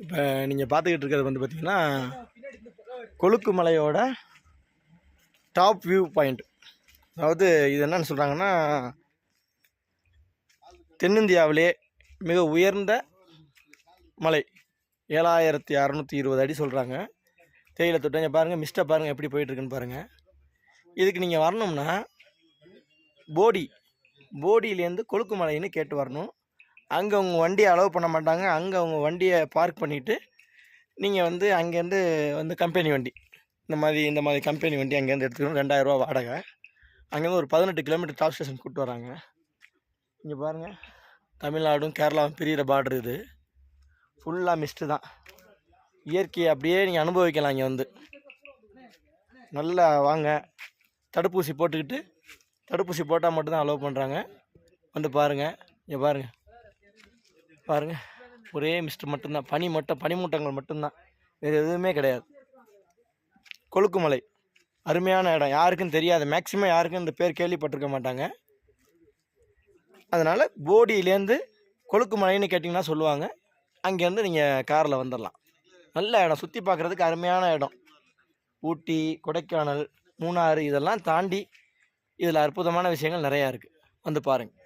இப்போ நீங்கள் பார்த்துக்கிட்டு இருக்கிறது வந்து பார்த்திங்கன்னா கொழுக்கு மலையோட டாப் வியூ பாயிண்ட். அதாவது இது என்னன்னு சொல்கிறாங்கன்னா, தென்னிந்தியாவிலே மிக உயர்ந்த மலை 7620 அடி சொல்கிறாங்க. தேயிலை தொட்டங்க பாருங்கள், மிஸ்ட்டை பாருங்கள் எப்படி போயிட்டுருக்குன்னு பாருங்கள். இதுக்கு நீங்கள் வரணும்னா போடியிலேருந்து கொழுக்கு மலைன்னு கேட்டு வரணும். அங்கே அவங்க வண்டியை அலோவ் பண்ண மாட்டாங்க. அங்கே அவங்க வண்டியை பார்க் பண்ணிவிட்டு நீங்கள் வந்து அங்கேருந்து வந்து கம்பெனி வண்டி இந்த மாதிரி கம்பெனி வண்டி அங்கேருந்து எடுத்துக்கணும். 2000 ரூபா வாடகை. அங்கேருந்து ஒரு 18 கிலோமீட்டர் டாப் ஸ்டேஷன் கூப்பிட்டு வராங்க. இங்கே பாருங்கள், தமிழ்நாடும் கேரளாவும் பிரிகிற பார்டர் இது. ஃபுல்லாக மிஸ்ட்டு தான். இயற்கையை அப்படியே நீங்கள் அனுபவிக்கலாம். இங்கே வந்து நல்லா வாங்க, தடுப்பூசி போட்டுக்கிட்டு, தடுப்பூசி போட்டால் மட்டும்தான் அலோவ் பண்ணுறாங்க. வந்து பாருங்கள். இங்கே பாருங்கள், ஒரே மிஸ்ட்டு மட்டும்தான், பனிமூட்டங்கள் மட்டும்தான், வேறு எதுவுமே கிடையாது. கொழுக்கு மலை அருமையான இடம், யாருக்கும் தெரியாது. மேக்ஸிமம் யாருக்கும் இந்த பேர் கேள்விப்பட்டிருக்க மாட்டாங்க. அதனால் போடியிலேருந்து கொழுக்கு மலைன்னு கேட்டிங்கன்னா சொல்லுவாங்க. அங்கேருந்து நீங்கள் காரில் வந்துடலாம். நல்ல இடம், சுற்றி பார்க்குறதுக்கு அருமையான இடம். ஊட்டி, கொடைக்கானல், மூணாறு இதெல்லாம் தாண்டி இதில் அற்புதமான விஷயங்கள் நிறையா இருக்குது. வந்து பாருங்கள்.